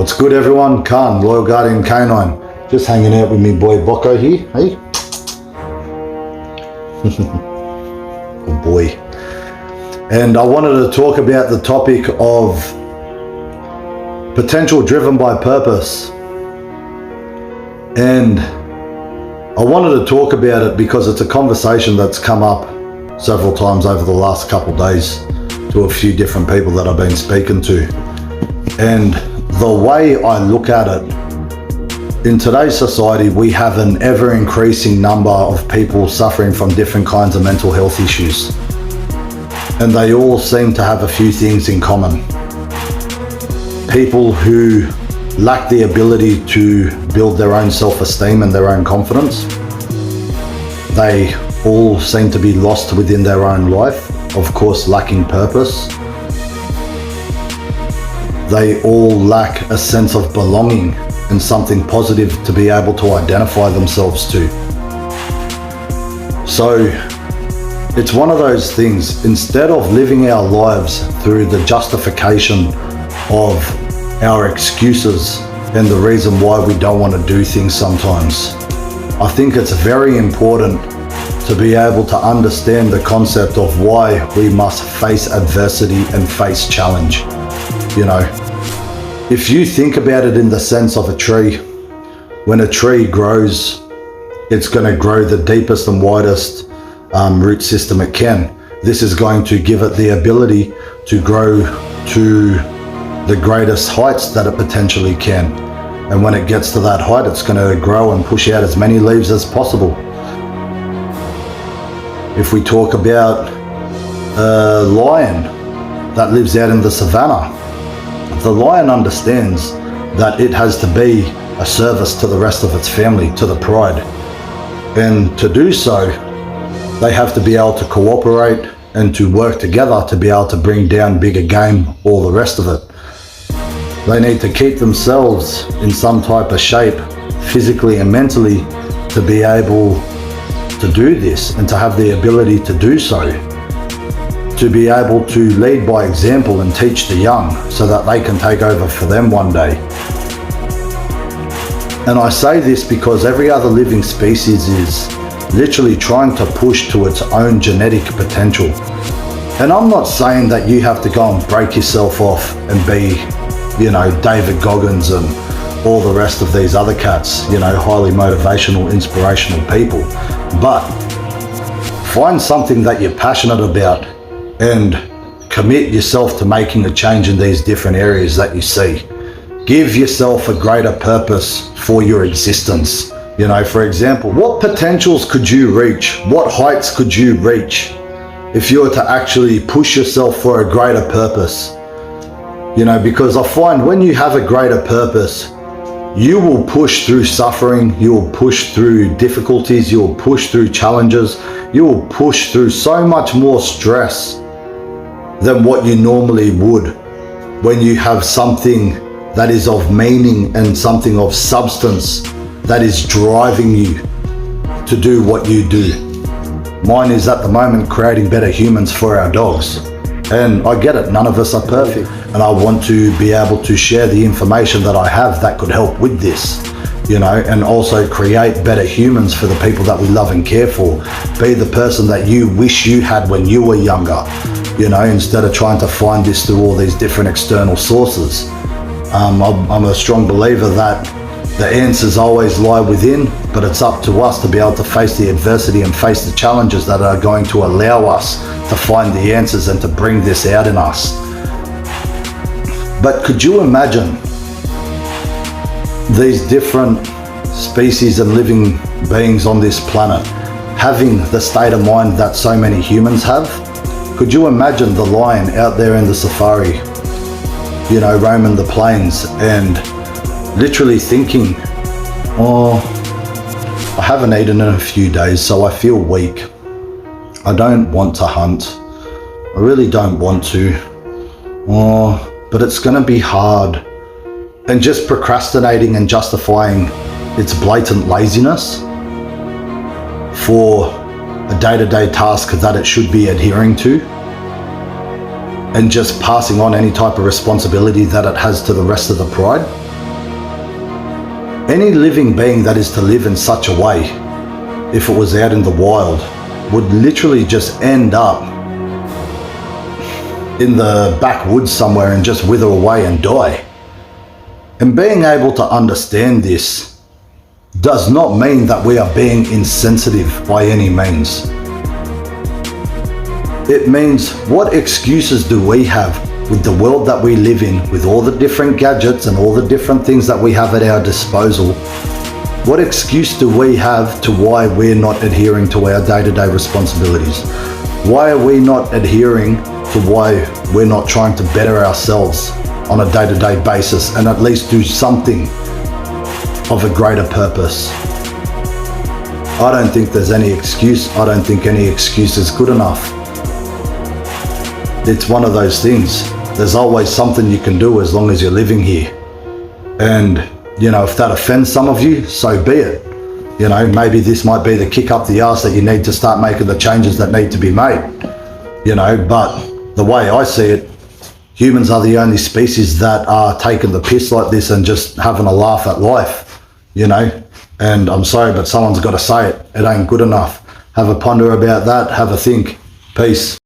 What's good, everyone? Khan, Loyal Guardian Canine. Just hanging out with me boy Bocco here, hey? Good boy. And I wanted to talk about the topic of potential driven by purpose. And I wanted to talk about it because it's a conversation that's come up several times over the last couple of days to a few different people that I've been speaking to. And the way I look at it, in today's society, we have an ever-increasing number of people suffering from different kinds of mental health issues. And they all seem to have a few things in common. People who lack the ability to build their own self-esteem and their own confidence. They all seem to be lost within their own life, of course lacking purpose. They all lack a sense of belonging and something positive to be able to identify themselves to. So it's one of those things, instead of living our lives through the justification of our excuses and the reason why we don't want to do things sometimes, I think it's very important to be able to understand the concept of why we must face adversity and face challenge. You know, if you think about it in the sense of a tree, when a tree grows, it's going to grow the deepest and widest root system it can. This is going to give it the ability to grow to the greatest heights that it potentially can. And when it gets to that height, it's going to grow and push out as many leaves as possible. If we talk about a lion that lives out in the savannah, the lion understands that it has to be a service to the rest of its family, to the pride. And to do so, they have to be able to cooperate and to work together to be able to bring down bigger game, all the rest of it. They need to keep themselves in some type of shape, physically and mentally, to be able to do this and to have the ability to do so. To be able to lead by example and teach the young so that they can take over for them one day. And I say this because every other living species is literally trying to push to its own genetic potential. And I'm not saying that you have to go and break yourself off and be, you know, David Goggins and all the rest of these other cats, you know, highly motivational, inspirational people. But find something that you're passionate about and commit yourself to making a change in these different areas that you see. Give yourself a greater purpose for your existence. You know, for example, what potentials could you reach? What heights could you reach if you were to actually push yourself for a greater purpose? You know, because I find when you have a greater purpose, you will push through suffering, you will push through difficulties, you will push through challenges, you will push through so much more stress than what you normally would when you have something that is of meaning and something of substance that is driving you to do what you do. Mine is at the moment creating better humans for our dogs. And I get it, none of us are perfect. And I want to be able to share the information that I have that could help with this, you know, and also create better humans for the people that we love and care for. Be the person that you wish you had when you were younger, you know, instead of trying to find this through all these different external sources. I'm a strong believer that the answers always lie within, but it's up to us to be able to face the adversity and face the challenges that are going to allow us to find the answers and to bring this out in us. But could you imagine these different species and living beings on this planet having the state of mind that so many humans have? Could you imagine the lion out there in the safari, you know, roaming the plains and literally thinking, oh, I haven't eaten in a few days, so I feel weak. I don't want to hunt. I really don't want to. Oh, but it's going to be hard. And just procrastinating and justifying its blatant laziness for a day-to-day task that it should be adhering to, and just passing on any type of responsibility that it has to the rest of the pride. Any living being that is to live in such a way, if it was out in the wild, would literally just end up in the backwoods somewhere and just wither away and die. And being able to understand this does not mean that we are being insensitive by any means. It means, what excuses do we have with the world that we live in, with all the different gadgets and all the different things that we have at our disposal? What excuse do we have to why we're not adhering to our day-to-day responsibilities? Why are we not adhering to why we're not trying to better ourselves on a day-to-day basis and at least do something of a greater purpose? I don't think there's any excuse. I don't think any excuse is good enough. It's one of those things. There's always something you can do as long as you're living here. And, if that offends some of you, so be it. Maybe this might be the kick up the arse that you need to start making the changes that need to be made. But the way I see it, humans are the only species that are taking the piss like this and just having a laugh at life, And I'm sorry, but someone's got to say it. It ain't good enough. Have a ponder about that. Have a think. Peace.